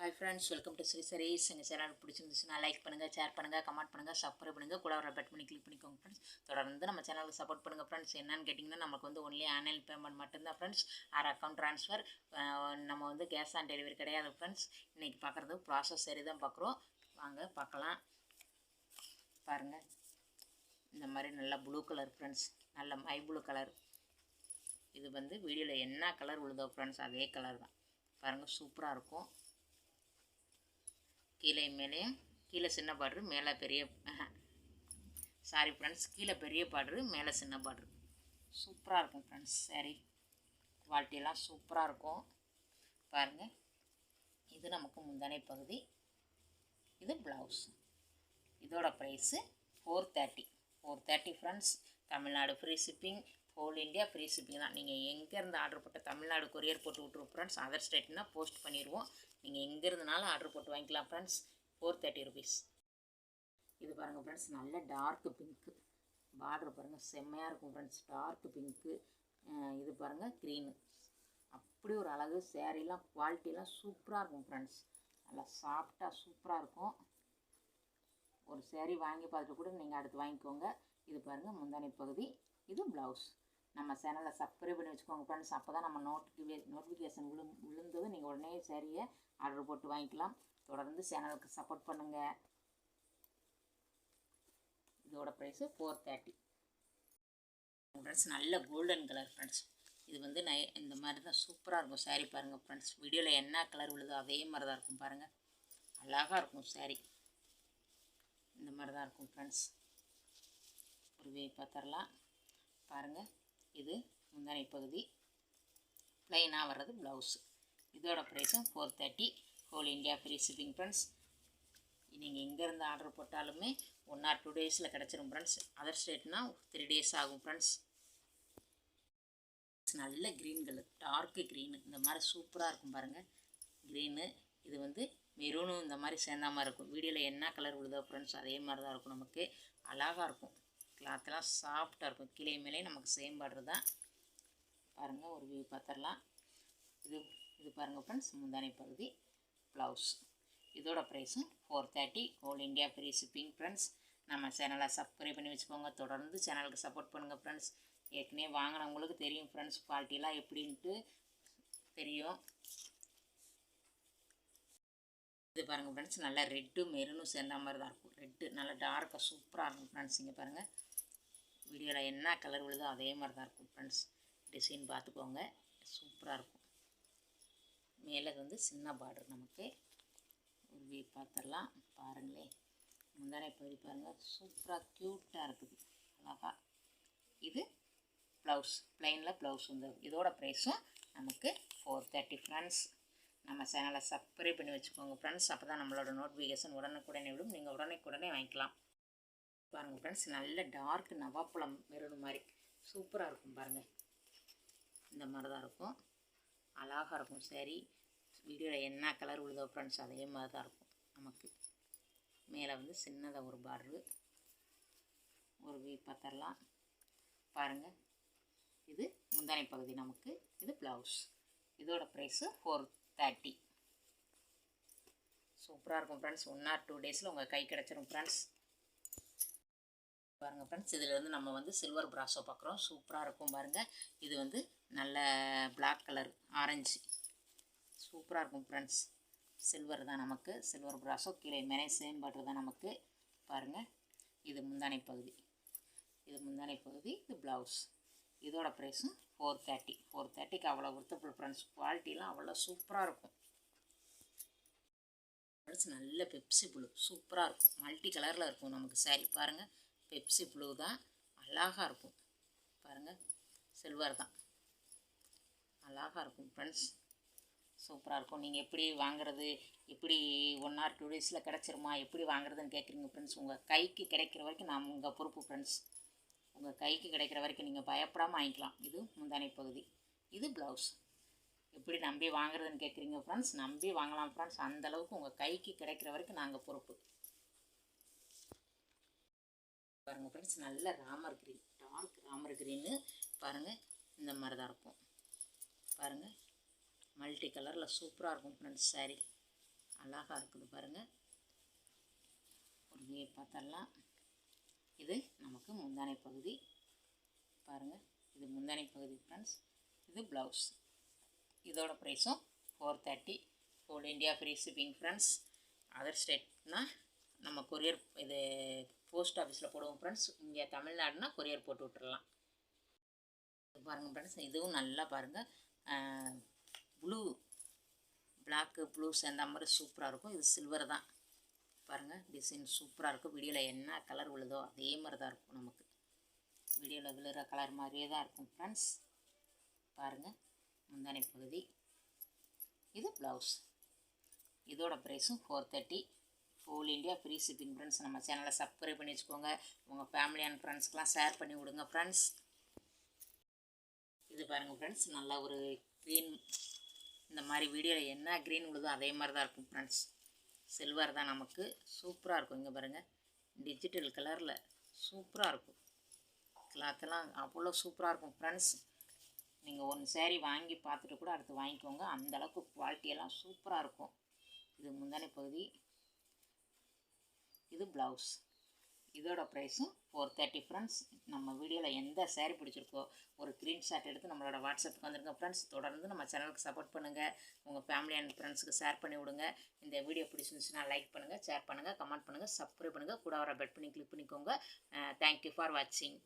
Hi friends, welcome to sarees. எங்கள் channel பிடிச்சிருந்துச்சுன்னா like பண்ணுங்கள், ஷேர் பண்ணுங்கள், கமெண்ட் பண்ணுங்கள், சப்ஸ்கிரைப் பண்ணுங்கள், கூட வர பெட் பண்ணி கிளிக் பண்ணிக்கோங்க ஃப்ரெண்ட்ஸ். தொடர்ந்து நம்ம சேனலுக்கு சப்போர்ட் பண்ணுங்கள் ஃப்ரெண்ட்ஸ். என்னன்னு கேட்டிங்கன்னா, நமக்கு வந்து ஒன்லி ஆன்லைன் பேமெண்ட் மட்டும்தான் ஃப்ரெண்ட்ஸ். Account transfer. நம்ம வந்து கேஷ் ஆன் டெலிவரி கிடையாது ஃப்ரெண்ட்ஸ். இன்றைக்கி பார்க்குறது ப்ராசஸ் சரி தான் பார்க்குறோம். வாங்க பார்க்கலாம். பாருங்கள், இந்த மாதிரி நல்லா ப்ளூ கலர் ஃப்ரெண்ட்ஸ், நல்ல மை ப்ளூ கலர். இது வந்து வீடியோவில் என்ன கலர் விழுதோ ஃப்ரெண்ட்ஸ் அதே கலர் தான். பாருங்கள், சூப்பராக இருக்கும். கீழே மேலேயும் கீழே சின்ன பார்ட்ரு, மேலே பெரிய சாரி ஃப்ரெண்ட்ஸ், கீழே பெரிய பார்ட்ரு, மேலே சின்ன பார்ட்ரு. சூப்பராக இருக்கும் ஃப்ரெண்ட்ஸ். சாரி குவாலிட்டியெல்லாம் சூப்பராக இருக்கும். பாருங்கள், இது நமக்கு முந்தானை பகுதி, இது ப்ளவுஸ். இதோட price 430 friends. Tamil Nadu free shipping, whole India free shipping தான். நீங்கள் எங்கேருந்து ஆர்டர் போட்ட தமிழ்நாடு கொரியர் போட்டு விட்ருவோம் ஃப்ரெண்ட்ஸ். அதர் ஸ்டேட்னா போஸ்ட் பண்ணிடுவோம். நீங்கள் எங்கேருந்துனாலும் ஆர்டர் போட்டு வாங்கிக்கலாம் ஃப்ரெண்ட்ஸ். 430 ருபீஸ். இது பாருங்கள் ஃப்ரெண்ட்ஸ், நல்ல டார்க்கு பிங்க்கு பார்டர் பாருங்கள், செம்மையாக இருக்கும் ஃப்ரெண்ட்ஸ். Torque pink. இது பாருங்கள் க்ரீனு. அப்படி ஒரு அழகு. சேரீலாம் குவாலிட்டிலாம் சூப்பராக இருக்கும் ஃப்ரெண்ட்ஸ். நல்லா சாஃப்டாக சூப்பராக இருக்கும். ஒரு சேரீ வாங்கி பார்த்துட்டு கூட நீங்கள் அடுத்து வாங்கிக்கோங்க. இது பாருங்கள் முந்தானை பகுதி, இது ப்ளவுஸ். நம்ம சேனலை சப்ஸ்கிரைப் பண்ணி வச்சுக்கோங்க ஃப்ரெண்ட்ஸ். அப்போ தான் நம்ம நோட்டிஃபிகேஷன் விழுந்தது நீங்கள் உடனே சேரீயை ஆர்டர் போட்டு வாங்கிக்கலாம். தொடர்ந்து சேனலுக்கு சப்போர்ட் பண்ணுங்கள். இதோட ப்ரைஸு 430 ஃப்ரெண்ட்ஸ். நல்ல கோல்டன் கலர் ஃப்ரெண்ட்ஸ். இது வந்து இந்த மாதிரி தான் சூப்பராக இருக்கும் சாரீ. பாருங்கள் ஃப்ரெண்ட்ஸ், வீடியோவில் என்ன கலர் விழுதோ அதே மாதிரி தான் இருக்கும். பாருங்கள், அழகாக இருக்கும் சாரீ. இந்த மாதிரி தான் இருக்கும் ஃப்ரெண்ட்ஸ். ஒரு பார்த்துடலாம். பாருங்கள், இது முந்தானை பகுதி, ப்ளைனாக வர்றது ப்ளவுஸு. இதோட ப்ரைஸும் 430. Whole India free shipping friends. நீங்கள் எங்கேருந்து ஆர்டர் போட்டாலுமே 1 or 2 டேஸில் கிடச்சிரும் ஃப்ரெண்ட்ஸ். அதர் ஸ்டேட்னால் 3 days ஆகும் ஃப்ரெண்ட்ஸ். நல்ல க்ரீன் கலர், டார்க்கு க்ரீனு. இந்த மாதிரி சூப்பராக இருக்கும் பாருங்கள், க்ரீனு. இது வந்து மெரூனும் இந்த மாதிரி சேர்ந்த மாதிரி இருக்கும். வீடியோவில் என்ன கலர் விழுதோ ஃப்ரெண்ட்ஸ் அதே மாதிரி தான் இருக்கும். நமக்கு அழகாக இருக்கும். கிளாத்தெல்லாம் சாஃப்டாக இருக்கும். கீழே மேலே நமக்கு சேம் பார்டர் தான். பாருங்கள், ஒரு வியூ பார்த்துடலாம். இது பாருங்கள் ஃப்ரெண்ட்ஸ், முந்தானை பகுதி, ப்ளவுஸ். இதோட ப்ரைஸும் 430. Whole India free shipping friends. நம்ம சேனலை சப்ஸ்கிரைப் பண்ணி வச்சுக்கோங்க. தொடர்ந்து சேனலுக்கு சப்போர்ட் பண்ணுங்கள் ஃப்ரெண்ட்ஸ். ஏற்கனவே வாங்கினவங்களுக்கு தெரியும் ஃப்ரெண்ட்ஸ், குவாலிட்டிலாம் எப்படின்ட்டு தெரியும். இது பாருங்கள் ஃப்ரெண்ட்ஸ், நல்லா ரெட்டு மெரூனும் சேர்ந்த மாதிரி தான் இருக்கும். ரெட்டு நல்லா டார்க்காக சூப்பராக இருக்கும் ஃப்ரெண்ட்ஸ். இங்கே பாருங்கள், வீடியோவில் என்ன கலர் விழுதோ அதே மாதிரி தான் இருக்கும் ஃப்ரெண்ட்ஸ். டிசைன் பார்த்துக்கோங்க, சூப்பராக இருக்கும். மேலே வந்து சின்ன பார்டர். நமக்கு ஒரு வியூ பார்த்துடலாம். பாருங்களேன், முந்தானை பகுதி பாருங்கள், சூப்பராக க்யூட்டாக இருக்குது, அழகாக. இது ப்ளவுஸ், ப்ளைனில் ப்ளவுஸ் வந்து. இதோட ப்ரைஸும் நமக்கு 430 ஃப்ரெண்ட்ஸ். நம்ம சேனலை சப்ஸ்கிரைப் பண்ணி வச்சுக்கோங்க ஃப்ரெண்ட்ஸ். அப்போ தான் நம்மளோட நோட்டிஃபிகேஷன் உடனுக்குடனே விடும். நீங்கள் உடனே வாங்கிக்கலாம். பாருங்கள் ஃப்ரெண்ட்ஸ், நல்ல டார்க் நவாப்பழம் மெரூன் மாதிரி சூப்பராக இருக்கும் பாருங்கள். இந்த மாதிரி தான் இருக்கும், அழகாக இருக்கும் சாரீ. வீடியோவில் என்ன கலர் விழுதோ ஃப்ரெண்ட்ஸ் அதே மாதிரி தான் இருக்கும். நமக்கு மேலே வந்து சின்னதாக ஒரு பார்டரு. ஒரு வியூ பார்த்துடலாம். பாருங்கள், இது முந்தானை பகுதி நமக்கு, இது ப்ளவுஸ். இதோட ப்ரைஸு 430. சூப்பராக இருக்கும் ஃப்ரெண்ட்ஸ். 1 or 2 டேஸில் உங்கள் கை கிடச்சிரும் ஃப்ரெண்ட்ஸ். பாருங்கள் ஃப்ரெண்ட்ஸ், இதில் வந்து நம்ம வந்து சில்வர் பிராஸோ பார்க்குறோம். சூப்பராக இருக்கும் பாருங்கள். இது வந்து நல்ல பிளாக் கலர், ஆரஞ்சு, சூப்பராக இருக்கும் ஃப்ரெண்ட்ஸ். சில்வர் தான் நமக்கு, சில்வர் பிராஸோ. கீழே மேலே சேம் பார்டர் தான் நமக்கு. பாருங்கள், இது முந்தானை பகுதி, இது ப்ளவுஸ். இதோட ப்ரைஸும் 430. 430க்கு அவ்வளோ ஒர்த்தபுள் ஃப்ரெண்ட்ஸ். குவாலிட்டிலாம் அவ்வளோ சூப்பராக இருக்கும் ஃப்ரெண்ட்ஸ். நல்ல பெப்சி ப்ளூ சூப்பராக இருக்கும். மல்டி கலரில் இருக்கும் நமக்கு சாரீ. பாருங்கள், பெப்சி ப்ளூ தான், அழகாக இருக்கும் பாருங்கள். சில்வர் தான், அழகாக இருக்கும் ஃப்ரெண்ட்ஸ். சூப்பராக இருக்கும். நீங்கள் எப்படி வாங்குறது, எப்படி 1 or 2 டேஸில் கிடச்சிருமா, எப்படி வாங்குறதுன்னு கேட்குறீங்க ஃப்ரெண்ட்ஸ். உங்கள் கைக்கு கிடைக்கிற வரைக்கும் நான் உங்கள் பொறுப்பு ஃப்ரெண்ட்ஸ். உங்கள் கைக்கு கிடைக்கிற வரைக்கும் நீங்கள் பயப்படாமல் வாங்கிக்கலாம். இது முந்தானை பகுதி, இது ப்ளவுஸ். எப்படி நம்பி வாங்குறதுன்னு கேட்குறீங்க ஃப்ரெண்ட்ஸ். நம்பி வாங்கலாம் ஃப்ரெண்ட்ஸ். அந்தளவுக்கு உங்கள் கைக்கு கிடைக்கிற வரைக்கும் நாங்கள் பொறுப்பு. பாருங்கள் ஃப்ரெண்ட்ஸ், நல்ல Ramar green, dark Ramar green. பாருங்கள், இந்த மாதிரி தான் இருக்கும் பாருங்கள். மல்டி கலரில் சூப்பராக இருக்கும் ஃப்ரெண்ட்ஸ் சாரீ. அழகாக இருக்குது பாருங்கள். ஒரு வியூ பார்த்தரலாம். இது நமக்கு முந்தானை பகுதி பாருங்கள். இது முந்தானை பகுதி ஃப்ரெண்ட்ஸ். இது ப்ளவுஸ். இதோட ப்ரைஸும் 430. Whole India free shipping friends. Other ஸ்டேட்னால் நம்ம கொரியர் இது போஸ்ட் ஆஃபீஸில் போடுவோம் ஃப்ரெண்ட்ஸ். இங்கே தமிழ்நாடுனா கொரியர் போட்டு விட்டுறலாம். பாருங்கள் ஃப்ரெண்ட்ஸ், இதுவும் நல்லா பாருங்கள். ப்ளூ பிளாக்கு ப்ளூ சேர்ந்த மாதிரி சூப்பராக இருக்கும். இது சில்வர் தான் பாருங்கள். டிசைன் சூப்பராக இருக்கும். வீடியோவில் என்ன கலர் விழுதோ அதே மாதிரி தான் இருக்கும். நமக்கு வீடியோவில் விழுகிற கலர் மாதிரியே தான் இருக்கும் ஃப்ரெண்ட்ஸ். பாருங்கள் முந்தானை பகுதி. இது ப்ளவுஸ். இதோட ப்ரைஸும் 430. Whole India free shipping friends. நம்ம சேனலை சப்ஸ்கிரைப் பண்ணி வச்சுக்கோங்க. உங்கள் ஃபேமிலி அண்ட் ஃப்ரெண்ட்ஸ்க்கெலாம் ஷேர் பண்ணி விடுங்க ஃப்ரெண்ட்ஸ். இது பாருங்கள் ஃப்ரெண்ட்ஸ், நல்லா ஒரு க்ரீன், இந்த மாதிரி வீடியோவில் என்ன க்ரீன் விழுதோ அதே மாதிரி தான் இருக்கும் ஃப்ரெண்ட்ஸ். சில்வர் தான் நமக்கு சூப்பராக இருக்கும். இங்கே பாருங்கள், டிஜிட்டல் கலரில் சூப்பராக இருக்கும். கிளாத்தெல்லாம் அவ்வளோ சூப்பராக இருக்கும் ஃப்ரெண்ட்ஸ். நீங்கள் ஒன்று சேரீ வாங்கி பார்த்துட்டு கூட அடுத்து வாங்கிக்கோங்க. அந்தளவுக்கு குவாலிட்டியெல்லாம் சூப்பராக இருக்கும். இது முந்தானை பகுதி. இது ப்ளவுஸ். இதோட ப்ரைஸும் 430 ஃப்ரெண்ட்ஸ். நம்ம வீடியோவில் எந்த சேரீ பிடிச்சிருக்கோ ஒரு ஸ்க்ரீன்ஷாட் எடுத்து நம்மளோட வாட்ஸ்அப்புக்கு வந்துருங்க ஃப்ரெண்ட்ஸ். தொடர்ந்து நம்ம சேனலுக்கு சப்போர்ட் பண்ணுங்கள். உங்கள் ஃபேமிலி அண்ட் ஃப்ரெண்ட்ஸுக்கு ஷேர் பண்ணி விடுங்க. இந்த வீடியோ பிடிச்சிருந்துச்சுன்னா லைக் பண்ணுங்கள், ஷேர் பண்ணுங்கள், கமெண்ட் பண்ணுங்கள், சப்ஸ்கிரைப் பண்ணுங்கள். கூட வர பெல் பண்ணி கிளிக் பண்ணிக்கோங்க. தேங்க்யூ ஃபார் வாட்சிங்.